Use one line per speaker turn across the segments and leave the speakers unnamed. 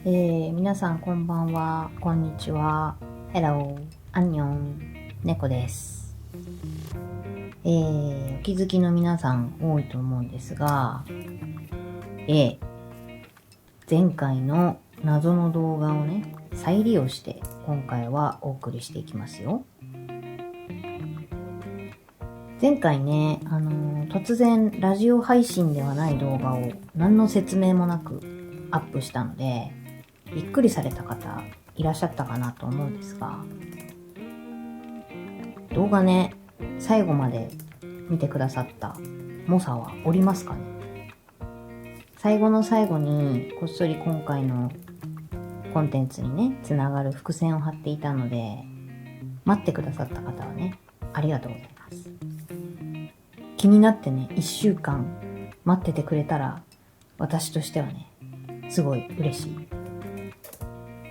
皆さんこんばんは、こんにちは。Hello、アンニョン、猫です。お気づきの皆さん多いと思うんですが、前回の謎の動画をね、再利用して今回はお送りしていきますよ。前回ね、突然ラジオ配信ではない動画を何の説明もなくアップしたので、びっくりされた方いらっしゃったかなと思うんですが、動画ね、最後まで見てくださった猛者はおりますかね。最後の最後にこっそり今回のコンテンツにね、つながる伏線を張っていたので、待ってくださった方はね、ありがとうございます。気になってね、1週間待っててくれたら、私としてはね、すごい嬉しい。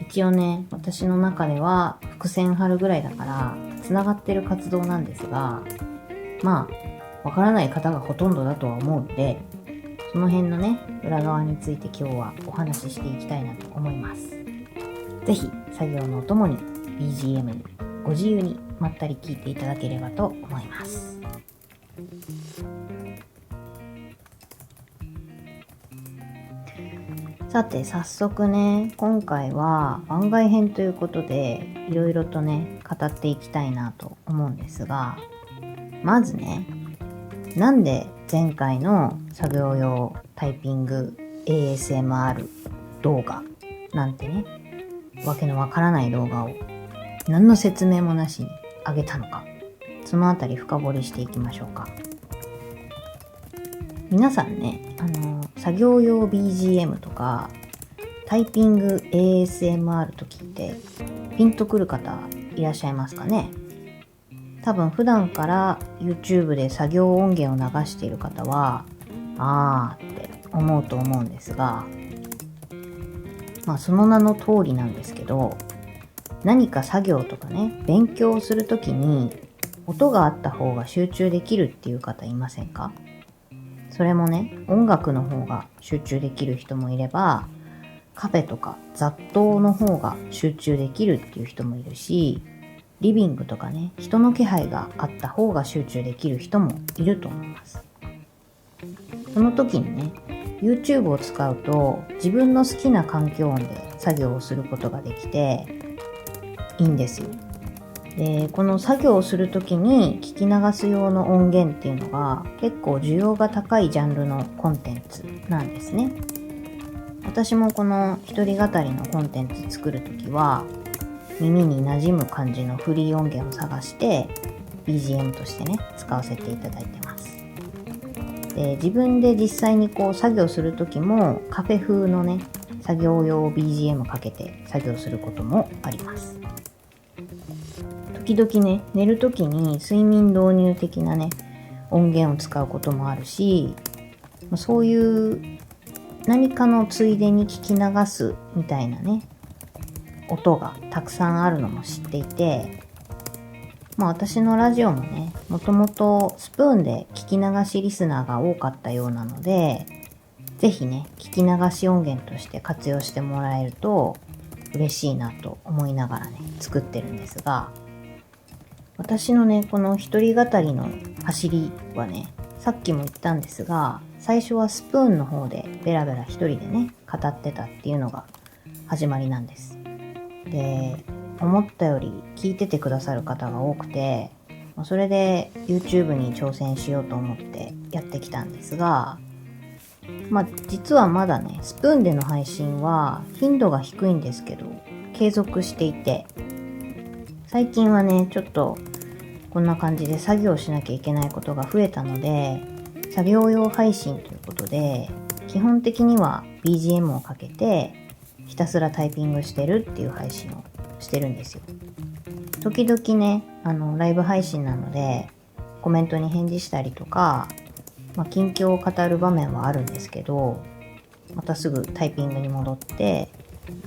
一応ね、私の中では伏線張るぐらいだから繋がってる活動なんですが、まあわからない方がほとんどだとは思うので、その辺のね、裏側について今日はお話ししていきたいなと思います。ぜひ作業のお供に BGM にご自由にまったり聞いていただければと思います。さて早速ね、今回は番外編ということでいろいろとね語っていきたいなと思うんですが、まずね、なんで前回の作業用タイピング ASMR 動画なんてね、わけのわからない動画を何の説明もなしに上げたのか、そのあたり深掘りしていきましょうか。皆さんね、作業用 BGM とかタイピング ASMR と聞いてピンとくる方いらっしゃいますかね。多分普段から YouTube で作業音源を流している方はって思うと思うんですが、まあその名の通りなんですけど、何か作業とかね、勉強するときに音があった方が集中できるっていう方いませんか？それもね、音楽の方が集中できる人もいれば、カフェとか雑踏の方が集中できるっていう人もいるし、リビングとかね、人の気配があった方が集中できる人もいると思います。その時にね、YouTube を使うと自分の好きな環境音で作業をすることができていいんですよ。で、この作業をするときに聞き流す用の音源っていうのが結構需要が高いジャンルのコンテンツなんですね。私もこの一人語りのコンテンツ作るときは耳に馴染む感じのフリー音源を探して BGM としてね、使わせていただいてます。で、自分で実際にこう作業するときもカフェ風のね、作業用 BGM かけて作業することもあります。時々ね、寝るときに睡眠導入的なね、音源を使うこともあるし、そういう何かのついでに聞き流すみたいなね、音がたくさんあるのも知っていて、私のラジオもね、もともとスプーンで聞き流しリスナーが多かったようなので、ぜひね、聞き流し音源として活用してもらえると嬉しいなと思いながらね、作ってるんですが、私のね、この一人語りの走りはね、さっきも言ったんですが、最初はスプーンの方でベラベラ一人でね、語ってたっていうのが始まりなんです。で、思ったより聞いててくださる方が多くて、それで YouTube に挑戦しようと思ってやってきたんですが、実はまだね、スプーンでの配信は頻度が低いんですけど、継続していて、最近はね、ちょっとこんな感じで作業しなきゃいけないことが増えたので、作業用配信ということで、基本的には BGM をかけてひたすらタイピングしてるっていう配信をしてるんですよ。時々ね、ライブ配信なのでコメントに返事したりとか、近況を語る場面はあるんですけど、またすぐタイピングに戻って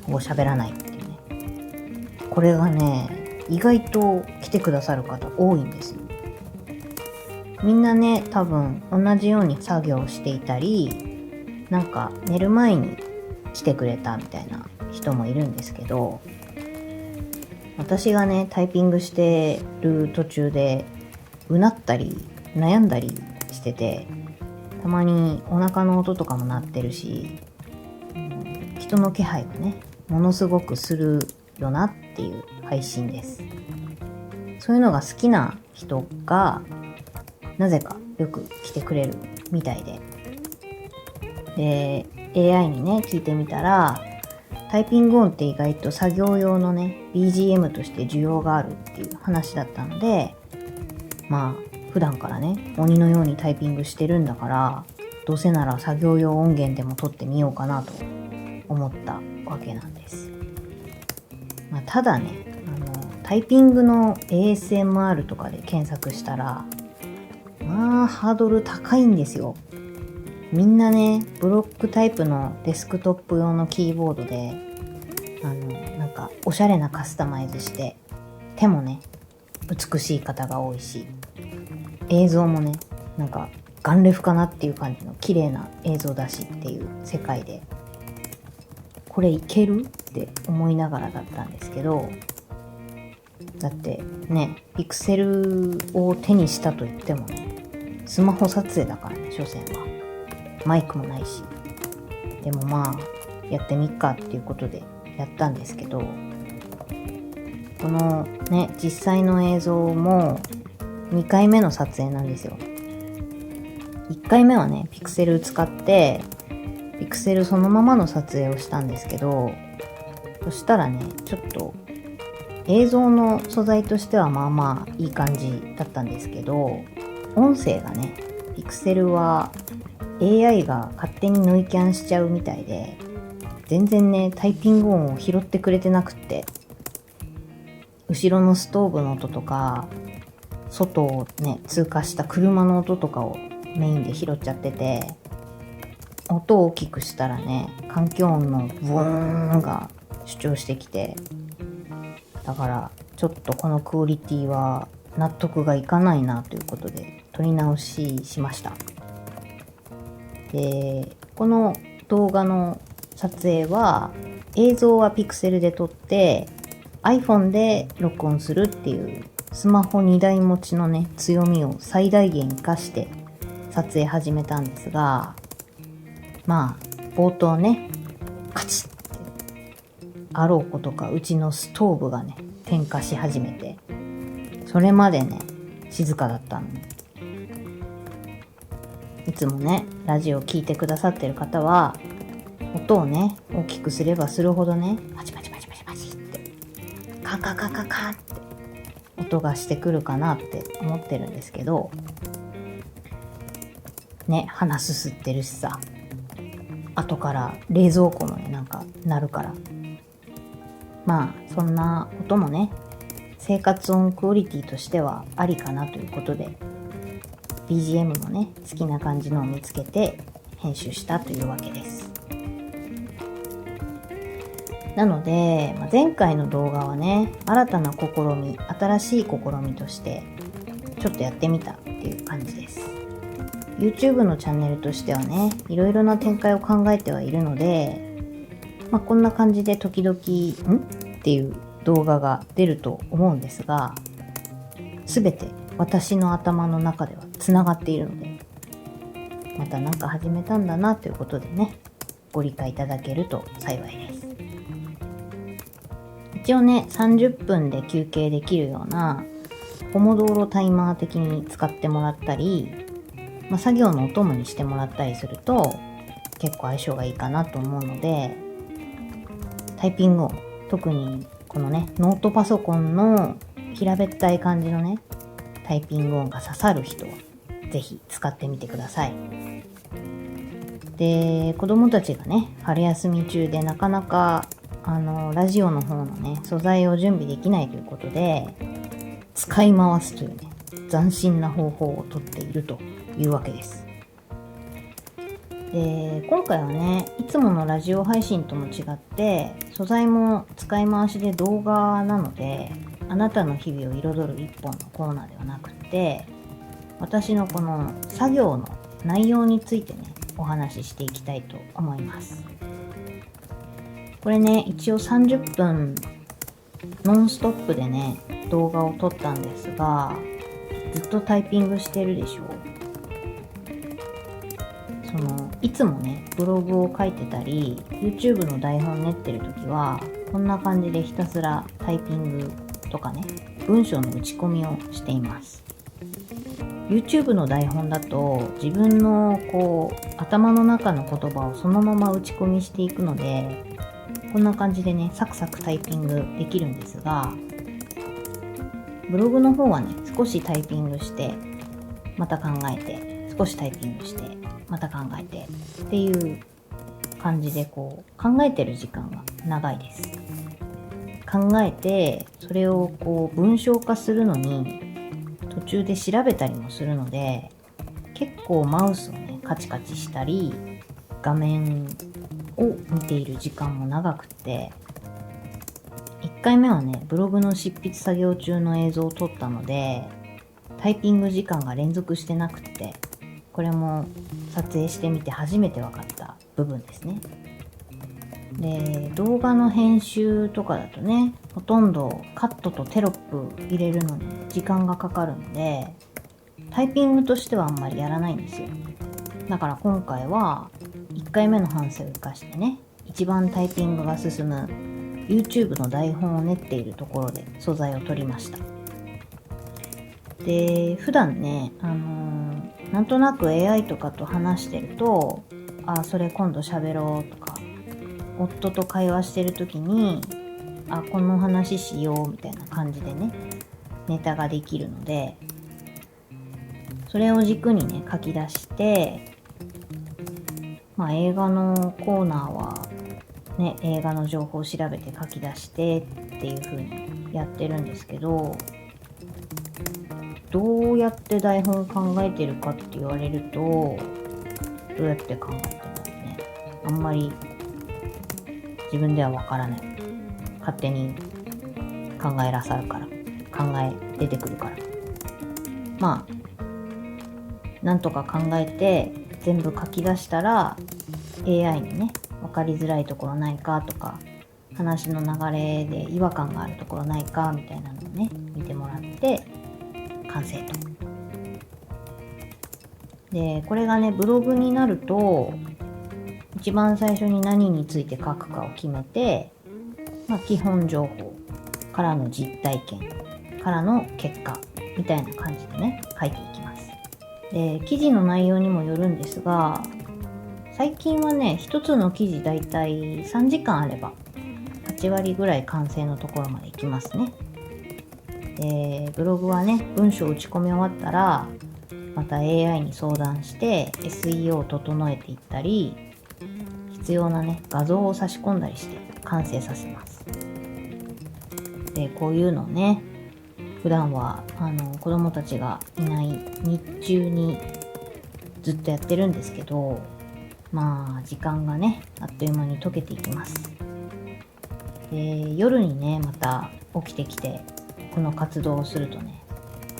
ほぼ喋らないっていうね。これがね、意外と来てくださる方多いんですよ。みんなね、多分同じように作業していたり、なんか寝る前に来てくれたみたいな人もいるんですけど、私がねタイピングしてる途中でうなったり悩んだりしてて、たまにお腹の音とかも鳴ってるし、人の気配がねものすごくするよなっていう配信です。そういうのが好きな人がなぜかよく来てくれるみたいで、AI にね聞いてみたら、タイピング音って意外と作業用のね BGM として需要があるっていう話だったので、まあ普段からね鬼のようにタイピングしてるんだから、どうせなら作業用音源でも撮ってみようかなと思ったわけなんです。ただね、タイピングの ASMR とかで検索したら、ハードル高いんですよ。みんなねブロックタイプのデスクトップ用のキーボードでなんかおしゃれなカスタマイズして、手もね美しい方が多いし、映像もねなんかガンレフかなっていう感じの綺麗な映像だしっていう世界で、これいけるって思いながらだったんですけど、だってねピクセルを手にしたと言ってもねスマホ撮影だからね、所詮はマイクもないし。でもまあやってみっかっていうことでやったんですけど、このね実際の映像も2回目の撮影なんですよ。1回目はねピクセル使ってピクセルそのままの撮影をしたんですけど、そしたらねちょっと映像の素材としてはまあまあいい感じだったんですけど、音声がねピクセルは AI が勝手にノイキャンしちゃうみたいで、全然ねタイピング音を拾ってくれてなくって、後ろのストーブの音とか外をね通過した車の音とかをメインで拾っちゃってて、音を大きくしたらね環境音のブーンが主張してきて、だからちょっとこのクオリティは納得がいかないなということで撮り直ししました。でこの動画の撮影は映像はピクセルで撮って iPhone で録音するっていうスマホ2台持ちのね強みを最大限活かして撮影始めたんですが、まあ冒頭ねカチッってあろうことかうちのストーブがね点火し始めて、それまでね静かだったのに、いつもねラジオ聞いてくださってる方は音をね大きくすればするほどねパチパチパチパチパチってカカカカカって音がしてくるかなって思ってるんですけどね、鼻すすってるしさ、後から冷蔵庫もねなんか鳴るから、まあそんな音もね生活音クオリティとしてはありかなということで BGM もね好きな感じのを見つけて編集したというわけです。なので、前回の動画はね新たな試み、新しい試みとしてちょっとやってみたっていう感じです。 YouTube のチャンネルとしてはねいろいろな展開を考えてはいるので、こんな感じで時々っていう動画が出ると思うんですが、すべて私の頭の中ではつながっているので、また何か始めたんだなということでねご理解いただけると幸いです。一応ね30分で休憩できるようなポモドーロタイマー的に使ってもらったり、作業のお供にしてもらったりすると結構相性がいいかなと思うので、タイピング音、特にこのねノートパソコンの平べったい感じのねタイピング音が刺さる人はぜひ使ってみてください。で子供たちがね春休み中でなかなかラジオの方のね素材を準備できないということで使い回すというね斬新な方法をとっているというわけです。で今回はねいつものラジオ配信とも違って素材も使い回しで動画なので、あなたの日々を彩る一本のコーナーではなくて、私のこの作業の内容についてねお話ししていきたいと思います。これね、一応30分ノンストップでね、動画を撮ったんですが、ずっとタイピングしてるでしょ。いつもね、ブログを書いてたり、YouTube の台本練ってる時は、こんな感じでひたすらタイピングとかね、文章の打ち込みをしています。YouTube の台本だと、自分の頭の中の言葉をそのまま打ち込みしていくので、こんな感じでね、サクサクタイピングできるんですが、ブログの方はね、少しタイピングして、また考えて、少しタイピングして、また考えてっていう感じで考えてる時間が長いです。考えて、それを文章化するのに、途中で調べたりもするので、結構マウスをね、カチカチしたり、画面を見ている時間も長くって、1回目はね、ブログの執筆作業中の映像を撮ったので、タイピング時間が連続してなくって、これも撮影してみて初めて分かった部分ですね。で、動画の編集とかだとね、ほとんどカットとテロップ入れるのに時間がかかるので、タイピングとしてはあんまりやらないんですよ。だから今回は1回目の反省を生かしてね、一番タイピングが進む YouTube の台本を練っているところで素材を取りました。で、普段ね、なんとなく AI とかと話してると、それ今度喋ろうとか、夫と会話してる時に、この話しようみたいな感じでね、ネタができるので、それを軸にね、書き出して、映画のコーナーはね、映画の情報を調べて書き出してっていう風にやってるんですけど、どうやって台本を考えてるかって言われると、どうやって考えてるんだろうね。あんまり自分ではわからない。勝手に考えらさるから。出てくるから。なんとか考えて全部書き出したら AI にね、わかりづらいところないかとか、話の流れで違和感があるところないかみたいなのをね、見てもらって完成と。で、これがね、ブログになると、一番最初に何について書くかを決めて、基本情報からの実体験からの結果みたいな感じでね、書いていきます。で、記事の内容にもよるんですが、最近はね、一つの記事だいたい3時間あれば、8割ぐらい完成のところまでいきますね。で、ブログはね、文章を打ち込み終わったら、また AI に相談して SEO を整えていったり、必要なね、画像を差し込んだりして完成させます。で、こういうのをね、普段は子供たちがいない日中にずっとやってるんですけど、時間がね、あっという間に溶けていきます。で、夜にね、また起きてきて、この活動をするとね、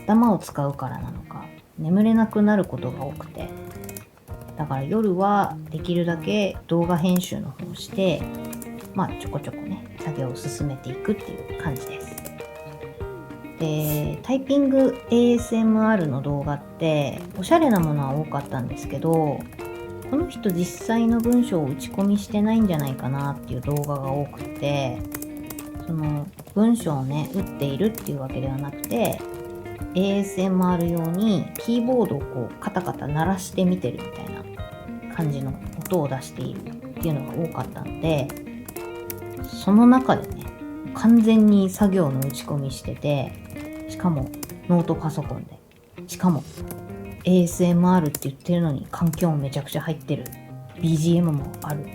頭を使うからなのか、眠れなくなることが多くて、だから夜はできるだけ動画編集の方をして、ちょこちょこね、作業を進めていくっていう感じです。で、タイピング ASMR の動画っておしゃれなものは多かったんですけど、この人実際の文章を打ち込みしてないんじゃないかなっていう動画が多くて、その文章をね、打っているっていうわけではなくて、ASMR 用にキーボードをカタカタ鳴らしてみてるみたいな感じの音を出しているっていうのが多かったので、その中でね、完全に作業の打ち込みしてて、しかもノートパソコンで、しかも ASMR って言ってるのに環境もめちゃくちゃ入ってる、 BGM もある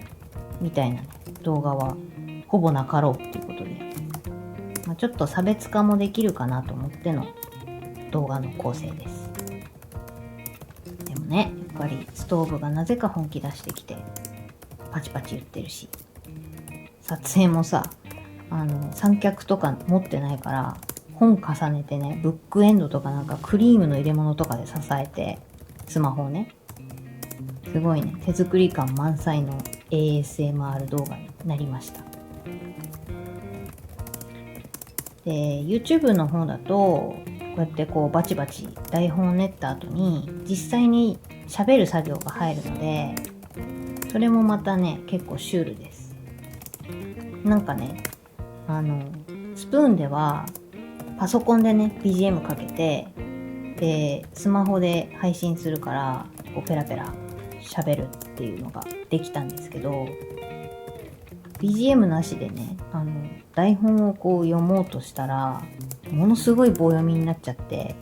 みたいな、ね、動画はほぼなかろうっていうことで、ちょっと差別化もできるかなと思っての動画の構成です。でもね、やっぱりストーブがなぜか本気出してきてパチパチ言ってるし、撮影もさ、三脚とか持ってないから本重ねてね、ブックエンドとかなんかクリームの入れ物とかで支えて、スマホをね、すごいね、手作り感満載の ASMR 動画になりました。で、YouTube の方だと、こうやってこうバチバチ台本を練った後に実際に喋る作業が入るので、それもまたね、結構シュールです。なんかね、スプーンではパソコンでね、BGM かけて、で、スマホで配信するから、こうペラペラ喋るっていうのができたんですけど、BGM なしでね、台本をこう読もうとしたら、ものすごい棒読みになっちゃって、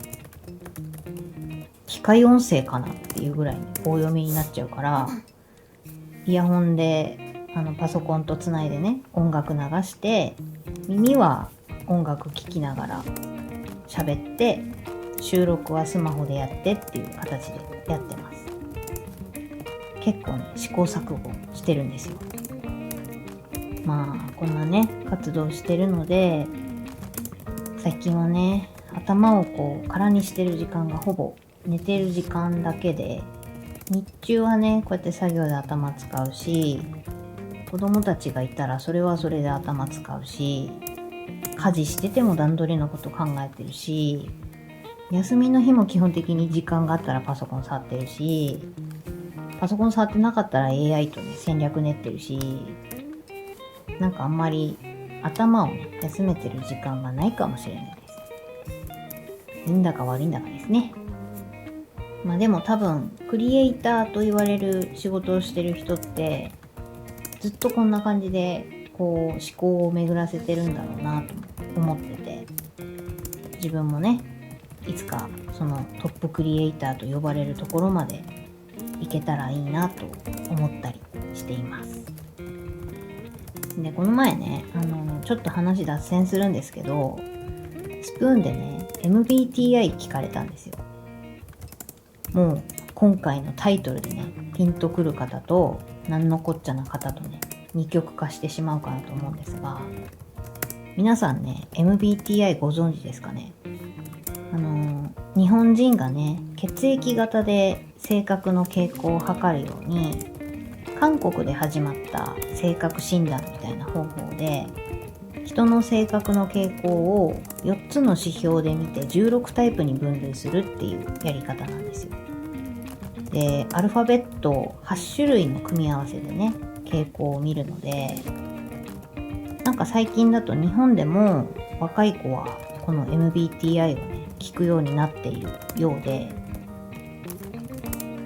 機械音声かなっていうぐらいに棒読みになっちゃうから、イヤホンでパソコンとつないでね、音楽流して、耳は音楽聴きながら喋って、収録はスマホでやってっていう形でやってます。結構ね、試行錯誤してるんですよ。まあ、こんなね、活動してるので、最近はね、頭をこう空にしてる時間がほぼ寝てる時間だけで、日中はね、こうやって作業で頭使うし、子供たちがいたらそれはそれで頭使うし、家事してても段取りのこと考えてるし、休みの日も基本的に時間があったらパソコン触ってるし、パソコン触ってなかったら AI とね、戦略練ってるし、なんかあんまり頭をね、休めてる時間がないかもしれないです。いいんだか悪いんだかですね。まあでも多分、クリエイターと言われる仕事をしてる人って、ずっとこんな感じで、こう思考を巡らせてるんだろうなと思ってて、自分もね、いつかそのトップクリエイターと呼ばれるところまでいけたらいいなと思ったりしています。で、この前ね、ちょっと話脱線するんですけど、スプーンでね、MBTI 聞かれたんですよ。もう今回のタイトルでね、ピンとくる方となんのこっちゃな方とね、二極化してしまうかなと思うんですが、皆さんね、MBTI ご存知ですかね？日本人がね、血液型で性格の傾向を測るように、韓国で始まった性格診断みたいな方法で、人の性格の傾向を4つの指標で見て16タイプに分類するっていうやり方なんですよ。で、アルファベット8種類の組み合わせでね、傾向を見るので、なんか最近だと日本でも若い子はこの MBTI をね、聞くようになっているようで、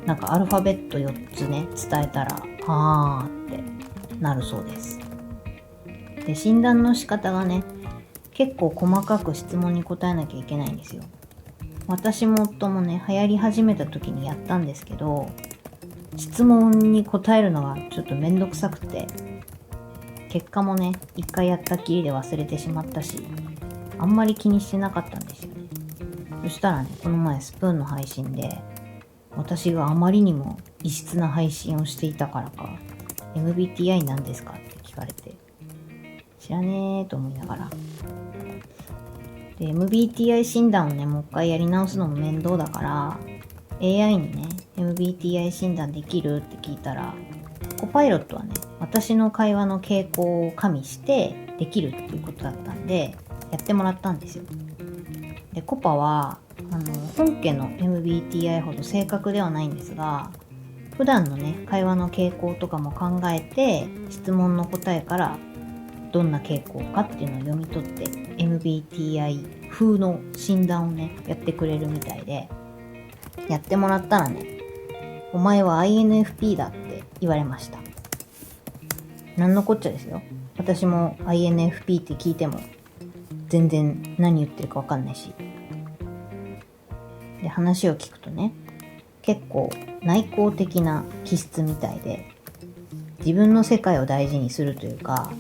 なんかアルファベット4つね、伝えたら、あーってなるそうです。で、診断の仕方がね、結構細かく質問に答えなきゃいけないんですよ。私も夫もね、流行り始めた時にやったんですけど、質問に答えるのがちょっとめんどくさくて、結果もね、一回やったきりで忘れてしまったし、あんまり気にしてなかったんですよね。そしたらね、この前スプーンの配信で、私があまりにも異質な配信をしていたからか、MBTI なんですかって聞かれて、知らねーと思いながら。で、MBTI 診断をね、もう一回やり直すのも面倒だから、AI にね、MBTI 診断できるって聞いたら、コパイロットはね、私の会話の傾向を加味してできるっていうことだったんで、やってもらったんですよ。で、コパは、本家の MBTI ほど正確ではないんですが、普段のね、会話の傾向とかも考えて、質問の答えからどんな傾向かっていうのを読み取って、MBTI 風の診断をね、やってくれるみたいで、やってもらったらね、お前は INFP だって言われました。なんのこっちゃですよ。私も INFP って聞いても、全然何言ってるかわかんないし。で、話を聞くとね、結構内向的な気質みたいで、自分の世界を大事にするというか、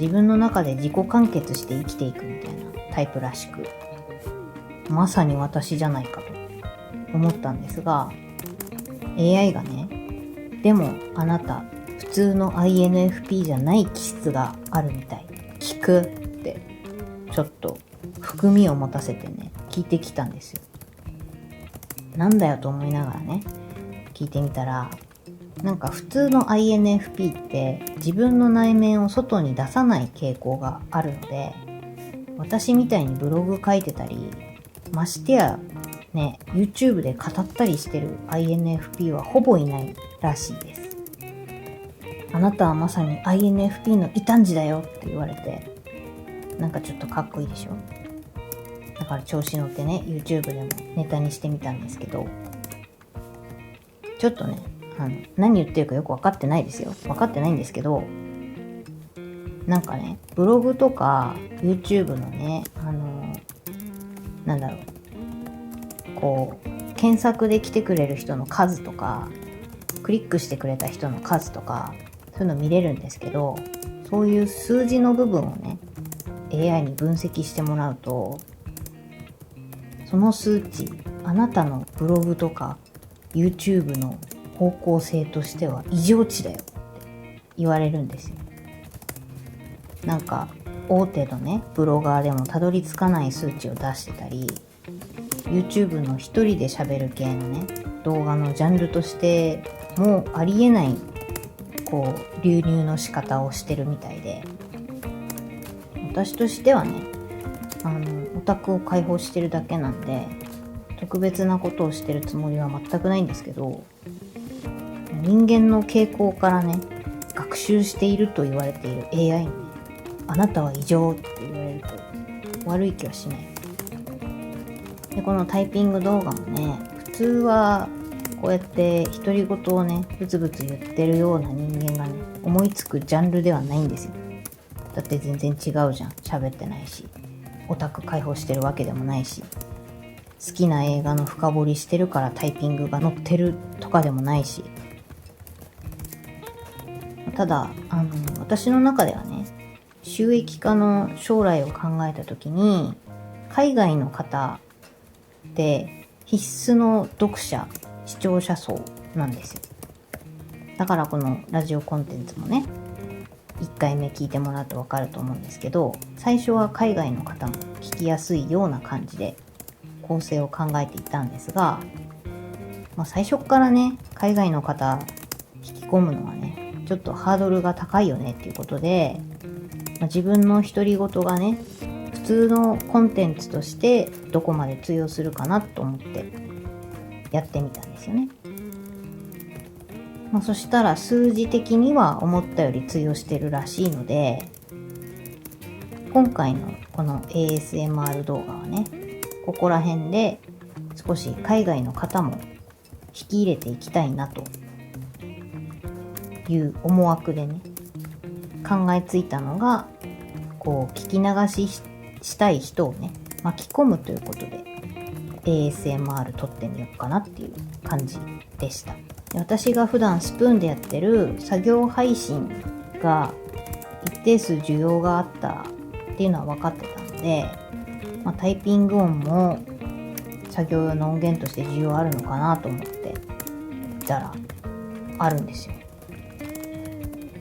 自分の中で自己完結して生きていくみたいなタイプらしく、まさに私じゃないかと思ったんですが、AI がね、でもあなた普通の INFP じゃない気質があるみたい。聞くってちょっと含みを持たせてね、聞いてきたんですよ。なんだよと思いながらね、聞いてみたら、なんか普通の INFP って自分の内面を外に出さない傾向があるので、私みたいにブログ書いてたり、ましてやね、YouTube で語ったりしてる INFP はほぼいないらしいです。あなたはまさに INFP の異端児だよって言われて、なんかちょっとかっこいいでしょ。だから調子乗ってね、YouTube でもネタにしてみたんですけど、ちょっとね、何言ってるかよく分かってないですよ。分かってないんですけど、なんかね、ブログとか YouTube のね、検索で来てくれる人の数とか、クリックしてくれた人の数とか、そういうの見れるんですけど、そういう数字の部分をね、AI に分析してもらうと、その数値、あなたのブログとか YouTube の方向性としては異常値だよって言われるんですよ。なんか大手のね、ブロガーでもたどり着かない数値を出してたり、YouTube の一人で喋る系のね、動画のジャンルとしてもうありえない流入の仕方をしてるみたいで、私としてはね、オタクを解放してるだけなんで、特別なことをしてるつもりは全くないんですけど、人間の傾向からね、学習していると言われている AI にね、あなたは異常って言われると悪い気はしない。で、このタイピング動画もね、普通はこうやって独り言をね、ブツブツ言ってるような人間がね、思いつくジャンルではないんですよ。だって全然違うじゃん。喋ってないし、オタク解放してるわけでもないし、好きな映画の深掘りしてるからタイピングが載ってるとかでもないし。ただ、私の中ではね、収益化の将来を考えたときに、海外の方って必須の読者、視聴者層なんですよ。だからこのラジオコンテンツもね、1回目聞いてもらうとわかると思うんですけど、最初は海外の方も聞きやすいような感じで構成を考えていたんですが、最初からね、海外の方引き込むのはね、ちょっとハードルが高いよねっていうことで、自分の独り言がね、普通のコンテンツとしてどこまで通用するかなと思ってやってみたんですよね。そしたら数字的には思ったより通用してるらしいので、今回のこの ASMR 動画はね、ここら辺で少し海外の方も引き入れていきたいなという思惑でね、考えついたのが、聞き流ししたい人をね、巻き込むということで ASMR 撮ってみようかなっていう感じでした。で、私が普段スプーンでやってる作業配信が一定数需要があったっていうのは分かってたので、タイピング音も作業用の音源として需要あるのかなと思って見たらあるんですよ。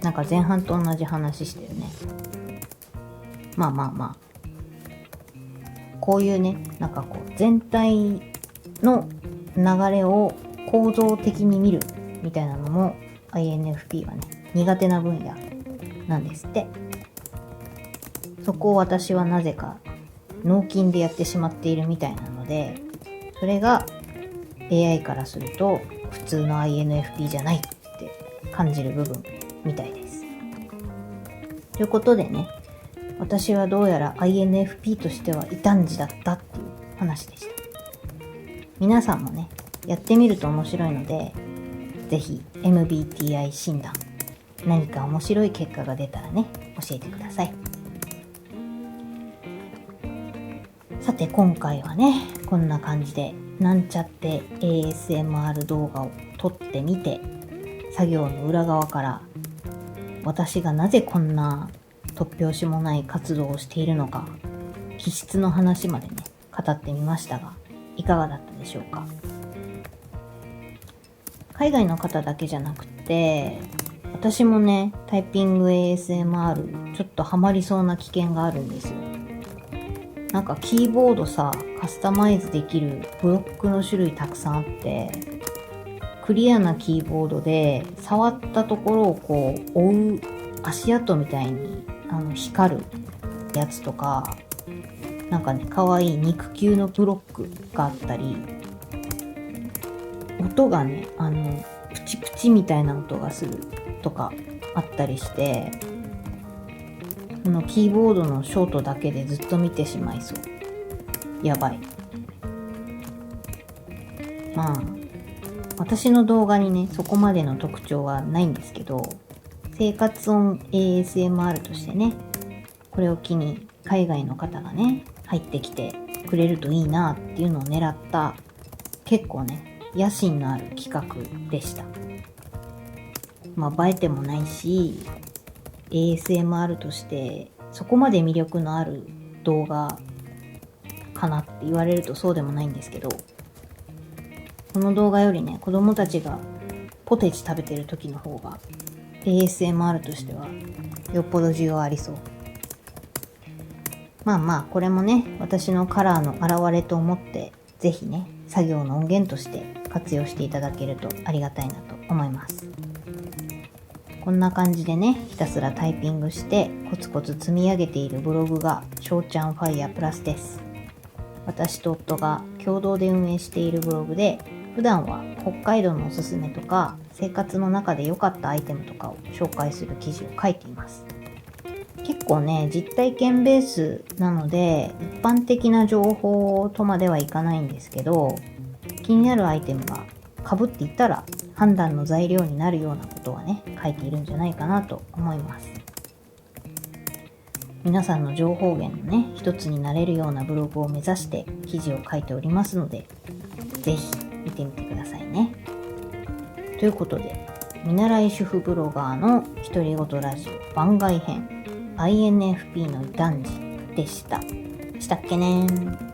なんか前半と同じ話してるね。こういうね、全体の流れを構造的に見るみたいなのも INFP はね、苦手な分野なんですって。そこを私はなぜか脳筋でやってしまっているみたいなので、それが AI からすると普通の INFP じゃないって感じる部分みたいです。ということでね、私はどうやら INFP としては異端児だったっていう話でした。皆さんもね、やってみると面白いので、ぜひ MBTI 診断、何か面白い結果が出たらね、教えてください。さて今回はね、こんな感じでなんちゃって ASMR 動画を撮ってみて、作業の裏側から私がなぜこんな突拍子もない活動をしているのか、気質の話までね、語ってみましたが、いかがだったでしょうか。海外の方だけじゃなくて、私もね、タイピング ASMR ちょっとハマりそうな危険があるんですよ。なんかキーボードさ、カスタマイズできるブロックの種類たくさんあって、クリアなキーボードで触ったところをこう追う足跡みたいに光るやつとか、なんかね、可愛い肉球のブロックがあったり、音がね、プチプチみたいな音がするとかあったりして、このキーボードのショートだけでずっと見てしまいそう。やばい。まあ、私の動画にね、そこまでの特徴はないんですけど、生活音 ASMR としてね、これを機に海外の方がね、入ってきてくれるといいなっていうのを狙った、結構ね、野心のある企画でした。まあ、映えてもないし、ASMR としてそこまで魅力のある動画かなって言われるとそうでもないんですけど、この動画よりね、子供たちがポテチ食べてる時の方が ASMR としてはよっぽど需要ありそう。まあまあ、これもね、私のカラーの表れと思ってぜひね、作業の音源として活用していただけるとありがたいなと思います。こんな感じでね、ひたすらタイピングしてコツコツ積み上げているブログがしょうちゃんファイヤープラスです。私と夫が共同で運営しているブログで、普段は北海道のおすすめとか生活の中で良かったアイテムとかを紹介する記事を書いています。結構ね、実体験ベースなので一般的な情報とまではいかないんですけど、気になるアイテムが被っていたら判断の材料になるようなことはね、書いているんじゃないかなと思います。皆さんの情報源のね、一つになれるようなブログを目指して記事を書いておりますので、ぜひ見てみてくださいね。ということで、見習い主婦ブロガーの独り言ラジオ番外編 INFP の異端児でした。したっけねー。